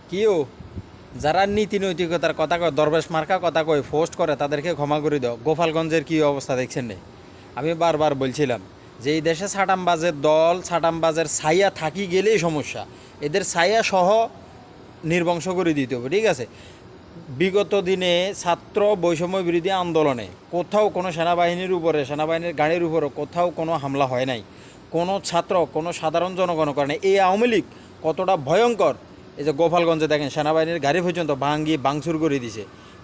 কিও যারা নীতি নৈতিকতার কথা কয়, দরবেশ মার্কা কথা কয়, পোস্ট করে, তাদেরকে ক্ষমা করে দাও। গোপালগঞ্জের কী অবস্থা দেখছেন নে? আমি বারবার বলছিলাম যে এই দেশে ছাটামবাজের দল, ছাটামবাজের ছাইয়া থাকি গেলেই সমস্যা। এদের ছাইয়া সহ নির্বংশ করে দিতে হবে, ঠিক আছে? বিগত দিনে ছাত্র বৈষম্য বিরোধী আন্দোলনে কোথাও কোনো সেনাবাহিনীর উপরে, সেনাবাহিনীর গাড়ির উপরে কোথাও কোনো হামলা হয় নাই। কোনো ছাত্র, কোনো সাধারণ জনগণ করে নাই। এই আওয়ামী লীগ কতটা ভয়ঙ্কর! এই যে গোপালগঞ্জে দেখেন সেনাবাহিনীর গাড়ি পর্যন্ত ভাঙ্গি ভাঙচুর করে দিছে।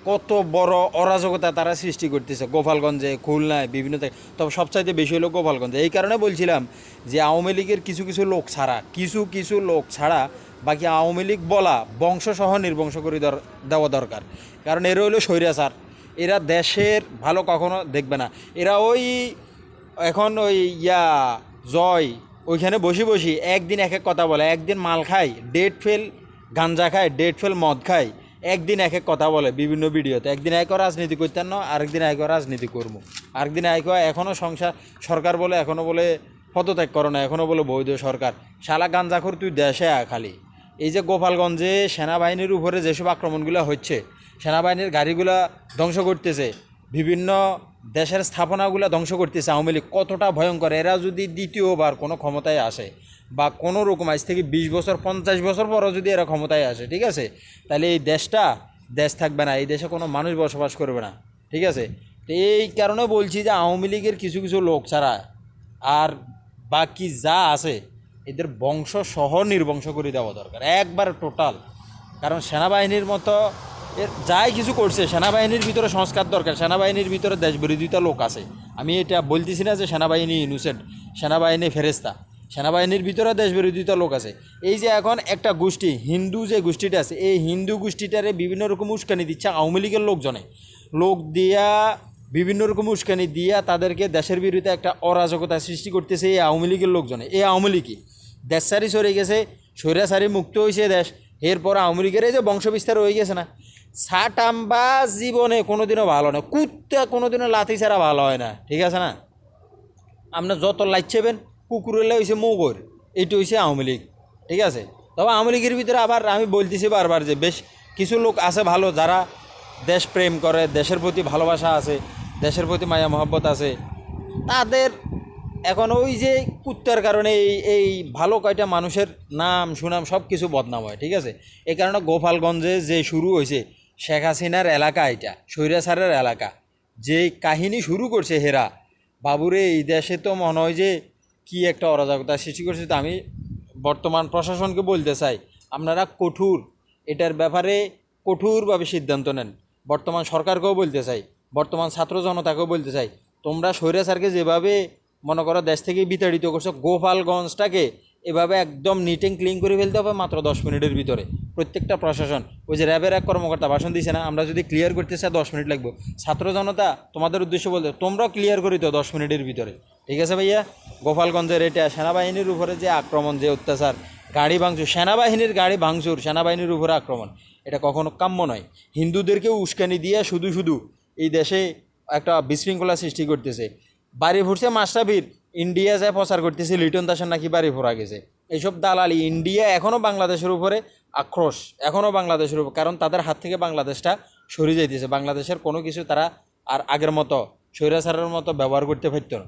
কত বড় অরাজকতা তারা সৃষ্টি করতেছে গোপালগঞ্জে, খুলনায়, বিভিন্ন তবে সবচাইতে বেশি হলো গোপালগঞ্জে। এই কারণে বলছিলাম যে আওয়ামী লীগের কিছু কিছু লোক ছাড়া, কিছু কিছু লোক ছাড়া বাকি আওয়ামী লীগ বলা বংশসহ নির্বংশ করে দেওয়া দরকার। কারণ এরা হইলো স্বৈরাচার। এরা দেশের ভালো কখনো দেখবে না। এরা ওই এখন ওই জয় ওইখানে বসি বসি একদিন এক এক কথা বলে, একদিন মাল খায়, ডেট ফেল গাঞ্জা খায়, ডেট ফেল মদ খায়, একদিন এক এক কথা বলে বিভিন্ন ভিডিওতে। একদিন এক রাজনীতি করতেন না, আরেকদিন এক রাজনীতি করবো, আরেকদিন এক এখনও সংসার সরকার বলে, এখনও বলে পদত্যাগ করো না, এখনও বলে বৈধ সরকার। শালা গাঞ্জাখোর তুই দেশে খালি। এই যে গোপালগঞ্জে সেনাবাহিনীর উপরে যেসব আক্রমণগুলো হচ্ছে, সেনাবাহিনীর গাড়িগুলো ধ্বংস করতেছে, বিভিন্ন দেশের স্থাপনাগুলো ধ্বংস করতেছে আওয়ামী লীগ, কতটা ভয়ঙ্কর! এরা যদি দ্বিতীয়বার কোনো ক্ষমতায় আসে বা কোনো রকম আজ থেকে 20 বছর 50 বছর পরও যদি এরা ক্ষমতায় আসে, ঠিক আছে, তাহলে এই দেশটা দেশ থাকবে না, এই দেশে কোনো মানুষ বসবাস করবে না, ঠিক আছে? তো এই কারণে বলছি যে আওয়ামী লীগের কিছু কিছু লোক ছাড়া আর বাকি যা আছে এদের বংশ সহ নির্বংশ করে দেওয়া দরকার একবার টোটাল। কারণ সেনাবাহিনীর মতো এর যাই কিছু করছে, সেনাবাহিনীর ভিতরে সংস্কার দরকার, সেনাবাহিনীর ভিতরে দেশবিরোধিতা লোক আছে। আমি এটা বলতেছি না যে সেনাবাহিনী ইনোসেন্ট, সেনাবাহিনী ফেরেস্তা, সেনাবাহিনীর ভিতরে দেশবিরোধিতা লোক আছে। এই যে এখন একটা গোষ্ঠী হিন্দু যে গোষ্ঠীটা আছে, এই হিন্দু গোষ্ঠীটারে বিভিন্ন রকম উস্কানি দিচ্ছে আওয়ামী লীগের লোকজনে, লোক দিয়া বিভিন্ন রকম উস্কানি দিয়া তাদেরকে দেশের বিরুদ্ধে একটা অরাজকতা সৃষ্টি করতেছে এই আওয়ামী লীগের লোকজনে। এই আওয়ামী লীগই দেশ সারি সরে গেছে, স্বৈরাচারী মুক্ত হয়েছে দেশ, এরপর আওয়ামী লীগের এই যে বংশবিস্তার হয়ে গেছে না। সাটাম্বা জীবনে কোনোদিনও ভালো না, কুত্তা কোনোদিনও লাথি ছাড়া ভালো হয় না, ঠিক আছে না? আপনার যত লাইছেবেন কুকুরেলে হয়েছে মোগর, এইটা হয়েছে আওয়ামী লীগ, ঠিক আছে? তবে আওয়ামী লীগের ভিতরে আবার আমি বলতেছি বারবার যে বেশ কিছু লোক আছে ভালো, যারা দেশ প্রেম করে, দেশের প্রতি ভালোবাসা আছে, দেশের প্রতি মায়া মহব্বত আছে। তাদের এখন ওই যে কুত্তার কারণে এই ভালো কয়টা মানুষের নাম সুনাম সব কিছু বদনাম হয়, ঠিক আছে? এই কারণে গোপালগঞ্জে যে শুরু হয়েছে শেখ হাসিনার এলাকা, এটা স্বৈরাচারের এলাকা, যে কাহিনী শুরু করছে হেরা, বাবুরে এই দেশে তো মনে হয় যে কি একটা অরাজকতা সৃষ্টি করছে। তো আমি বর্তমান প্রশাসনকে বলতে চাই, আপনারা কঠোর এটার ব্যাপারে কঠোরভাবে সিদ্ধান্ত নেন। বর্তমান সরকারকেও বলতে চাই, বর্তমান ছাত্র জনতাকেও বলতে চাই, তোমরা স্বৈরাচারকে যেভাবে মনে করো দেশ থেকে বিতাড়িত করছো, গোপালগঞ্জটাকে এভাবে একদম নিট অ্যান্ড ক্লিন করে ফেলতে হবে মাত্র 10 মিনিটের ভিতরে। প্রত্যেকটা প্রশাসন, ওই যে র্যাবের এক কর্মকর্তা ভাষণ দিছে না, আমরা যদি ক্লিয়ার করতে চাই 10 মিনিট লাগবে। ছাত্র জনতা তোমাদের উদ্দেশ্যে বলতে, তোমরাও ক্লিয়ার করি তো 10 মিনিটের ভিতরে, ঠিক আছে ভাইয়া? গোপালগঞ্জের এটা সেনাবাহিনীর উপরে যে আক্রমণ, যে অত্যাচার, গাড়ি ভাঙচুর, সেনাবাহিনীর গাড়ি ভাঙচুর, সেনাবাহিনীর উপরে আক্রমণ, এটা কখনো কাম্য নয়। হিন্দুদেরকেও উস্কানি দিয়ে শুধু শুধু এই দেশে একটা বিশৃঙ্খলা সৃষ্টি করতেছে। বাড়ি ফুটছে মাস্টারবীর, ইন্ডিয়া যায় প্রচার করতেছে লিটন দাসের নাকি বাড়ি ফোরা গেছে। এইসব দালালি, ইন্ডিয়া এখনও বাংলাদেশের উপরে আক্রোশ, এখনও বাংলাদেশের উপর, কারণ তাদের হাত থেকে বাংলাদেশটা সরে যাইতেছে। বাংলাদেশের কোনো কিছু তারা আর আগের মতো স্বৈরাচারের মতো ব্যবহার করতে পারত না।